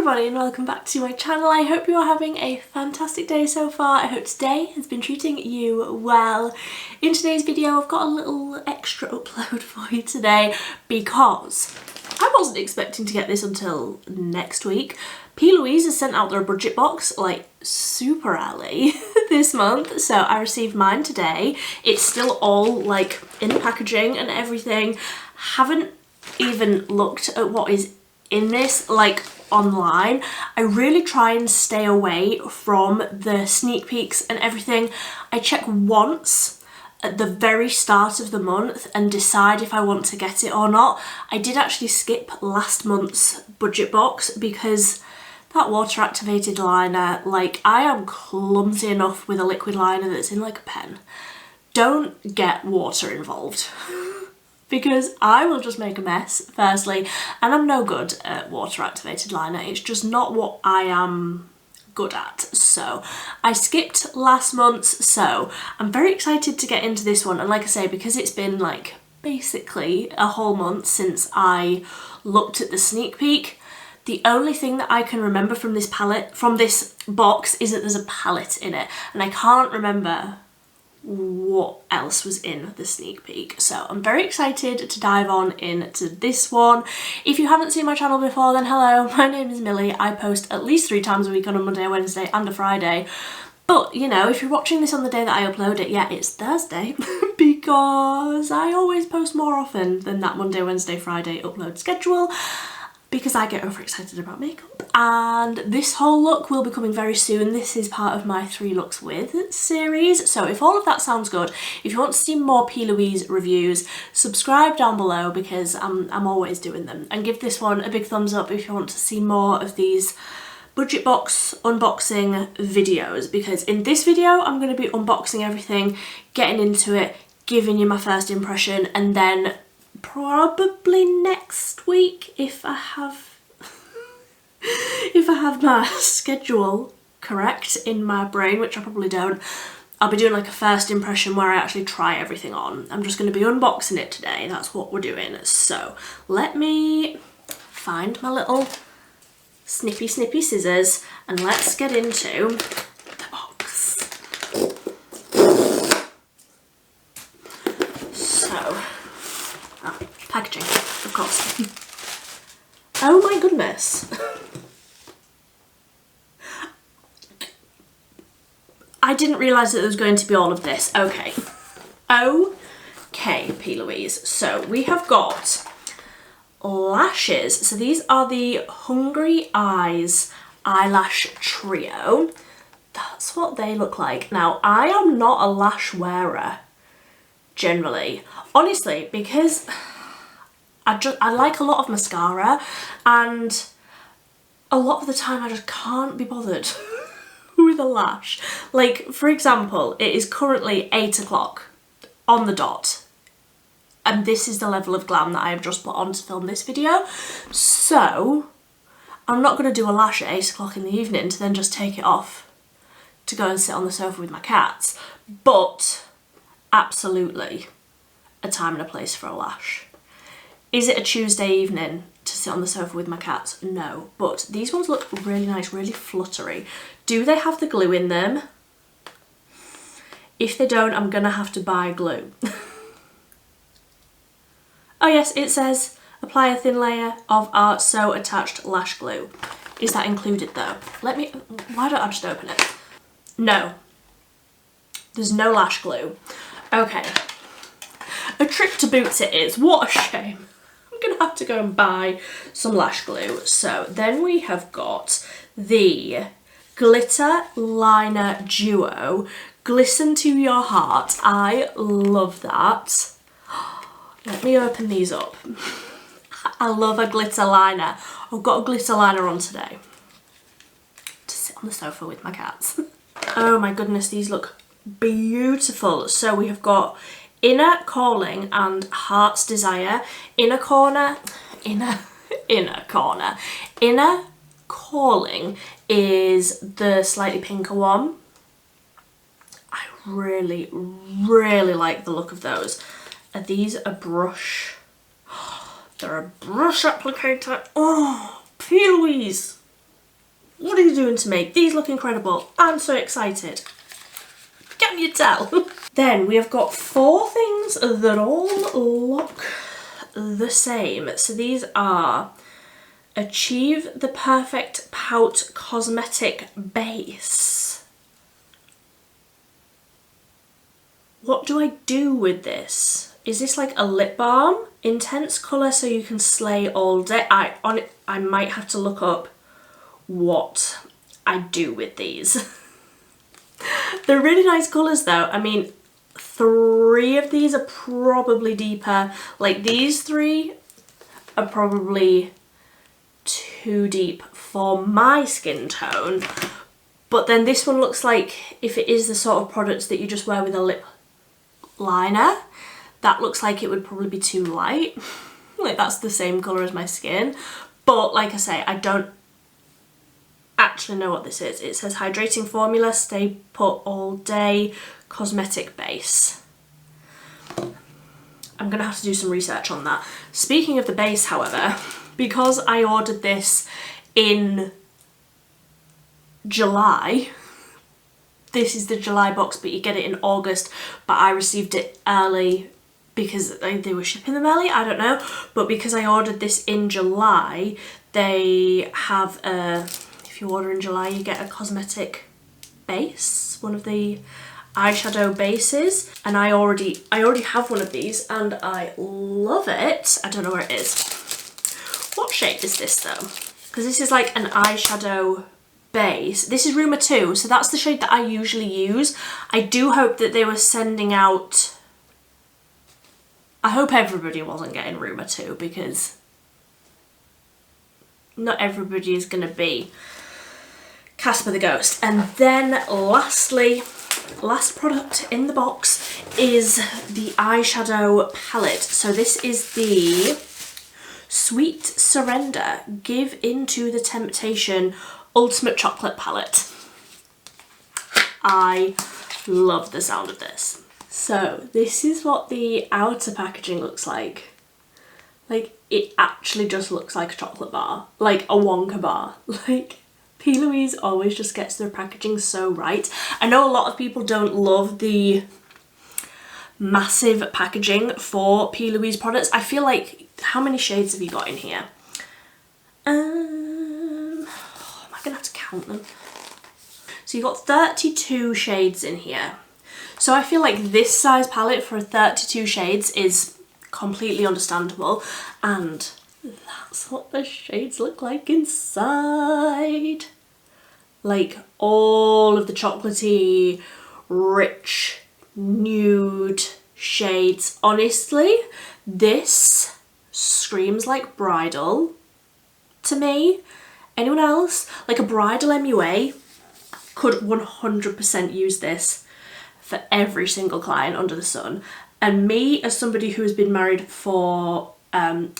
everybody and welcome back to my channel. I hope you are having a fantastic day so far. I hope today has been treating you well. In today's video I've got a little extra upload for you today because I wasn't expecting to get this until next week. PLOUISE has sent out their budget box like super early this month, so I received mine today. It's still all like in the packaging and everything. Haven't even looked at what is in this like online. I really try and stay away from the sneak peeks and everything. I check once at the very start of the month and decide if I want to get it or not. I did actually skip last month's budget box because that water activated liner, like I am clumsy enough with a liquid liner that's in like a pen. Don't get water involved. Because I will just make a mess, firstly, and I'm no good at water activated liner. It's just not what I am good at. So I skipped last month's, so I'm very excited to get into this one. And like I say, because it's been like basically a whole month since I looked at the sneak peek, the only thing that I can remember from this palette, from this box, is that there's a palette in it, and I can't remember what else was in the sneak peek. So I'm very excited to dive on into this one. If you haven't seen my channel before, then hello, my name is Millie. I post at least 3 times a week on a Monday, Wednesday and a Friday. But you know, if you're watching this on the day that I upload it, yeah, it's Thursday because I always post more often than that Monday, Wednesday, Friday upload schedule, because I get overexcited about makeup. And this whole look will be coming very soon. This is part of my 3 looks with series. So if all of that sounds good, if you want to see more PLOUISE reviews, subscribe down below because I'm always doing them. And give this one a big thumbs up if you want to see more of these budget box unboxing videos, because in this video I'm going to be unboxing everything, getting into it, giving you my first impression, and then probably next week, if I have my schedule correct in my brain, which I probably don't, I'll be doing like a first impression where I actually try everything on. I'm just going to be unboxing it today. That's what we're doing. So let me find my little snippy scissors and let's get into the box. So packaging, of course. Oh my goodness. I didn't realise that there was going to be all of this. Okay. Okay, PLOUISE. So we have got lashes. So these are the Hungry Eyes Eyelash Trio. That's what they look like. Now, I am not a lash wearer generally. Honestly, because I like a lot of mascara, and a lot of the time I just can't be bothered with a lash. Like, for example, it is currently 8 o'clock on the dot, and this is the level of glam that I have just put on to film this video. So I'm not going to do a lash at 8 o'clock in the evening to then just take it off to go and sit on the sofa with my cats. But absolutely a time and a place for a lash. Is it a Tuesday evening to sit on the sofa with my cats? No, but these ones look really nice, really fluttery. Do they have the glue in them? If they don't, I'm gonna have to buy glue. Oh yes, it says apply a thin layer of our sew attached lash glue. Is that included though? Why don't I just open it? No, there's no lash glue. Okay, a trip to Boots it is, what a shame. I'm gonna have to go and buy some lash glue. So then we have got the Glitter Liner Duo, Glisten to Your Heart. I love that. Let me open these up. I love a glitter liner. I've got a glitter liner on today to sit on the sofa with my cats. Oh my goodness, these look beautiful. So we have got Inner Calling and Heart's Desire. Inner Calling is the slightly pinker one. I really like the look of those. Are these a brush? They're a brush applicator. Oh, PLOUISE. What are you doing to me? These look incredible. I'm so excited. Can you tell? Then we have got 4 things that all look the same. So these are Achieve the Perfect Pout Cosmetic Base. What do I do with this? Is this like a lip balm? Intense colour so you can slay all day. I might have to look up what I do with these. They're really nice colours though. I mean, 3 of these are probably deeper. Like these 3 are probably too deep for my skin tone. But then this one looks like, if it is the sort of products that you just wear with a lip liner, that looks like it would probably be too light. Like that's the same colour as my skin. But like I say, I don't actually know what this is. It says hydrating formula, stay put all day, cosmetic base. I'm gonna have to do some research on that. Speaking of the base, however, because I ordered this in July, this is the July box, but you get it in August, but I received it early because they were shipping them early, I don't know. But because I ordered this in July, they have a, if you order in July, you get a cosmetic base, one of the eyeshadow bases, and I already have one of these and I love it. I don't know where it is. What shade is this though? Because this is like an eyeshadow base. This is Rumor 2, so that's the shade that I usually use. I do hope that they were sending out, I hope everybody wasn't getting Rumor 2, because not everybody is going to be Casper the Ghost. And then lastly, last product in the box is the eyeshadow palette. So this is the Sweet Surrender Give Into the Temptation Ultimate Chocolate Palette. I love the sound of this. So this is what the outer packaging looks like. Like, it actually just looks like a chocolate bar, like a Wonka bar. Like, PLOUISE always just gets their packaging so right. I know a lot of people don't love the massive packaging for PLOUISE products. I feel like, how many shades have you got in here? Am I gonna have to count them? So you've got 32 shades in here. So I feel like this size palette for 32 shades is completely understandable, and that's what the shades look like inside. Like all of the chocolatey, rich, nude shades. Honestly, this screams like bridal to me. Anyone else? Like a bridal MUA could 100% use this for every single client under the sun. And me, as somebody who has been married for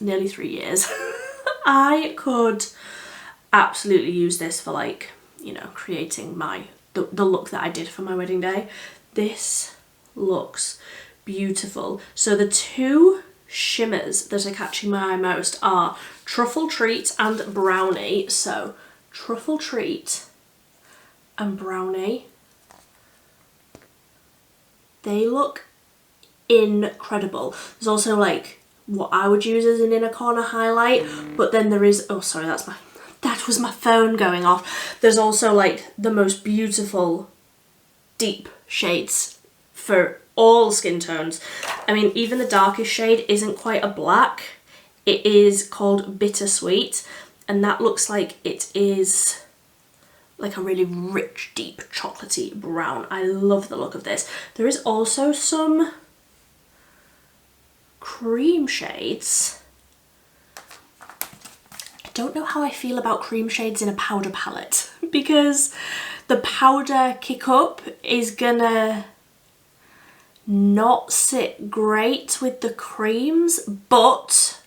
nearly 3 years, I could absolutely use this for, like, you know, creating the look that I did for my wedding day. This looks beautiful. So the 2 shimmers that are catching my eye most are Truffle Treat and Brownie. So Truffle Treat and Brownie, they look incredible. There's also like what I would use as an inner corner highlight, but then there is, oh sorry, that was my phone going off. There's also like the most beautiful deep shades for all skin tones. I mean, even the darkest shade isn't quite a black. It is called Bittersweet, and that looks like it is like a really rich, deep, chocolatey brown. I love the look of this. There is also some cream shades. I don't know how I feel about cream shades in a powder palette, because the powder kick up is gonna not sit great with the creams, but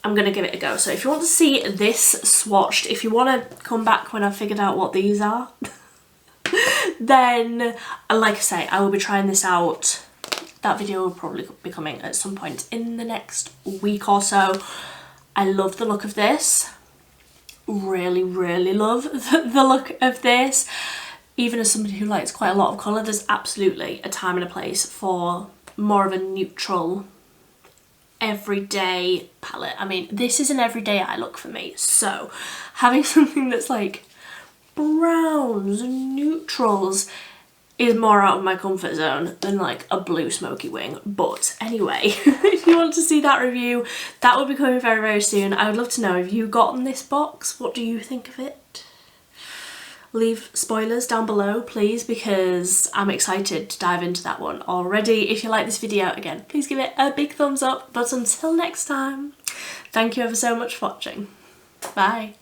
I'm gonna give it a go. So if you want to see this swatched, if you want to come back when I've figured out what these are, then like I say, I will be trying this out. That video will probably be coming at some point in the next week or so. I love the look of this. really love the look of this. Even as somebody who likes quite a lot of colour, there's absolutely a time and a place for more of a neutral, everyday palette. I mean, this is an everyday eye look for me, so having something that's like browns and neutrals is more out of my comfort zone than like a blue smoky wing. But anyway, if you want to see that review, that will be coming very soon. I would love to know, have you gotten this box? What do you think of it? Leave spoilers down below, please, because I'm excited to dive into that one already. If you like this video, again, please give it a big thumbs up. But until next time, thank you ever so much for watching. Bye.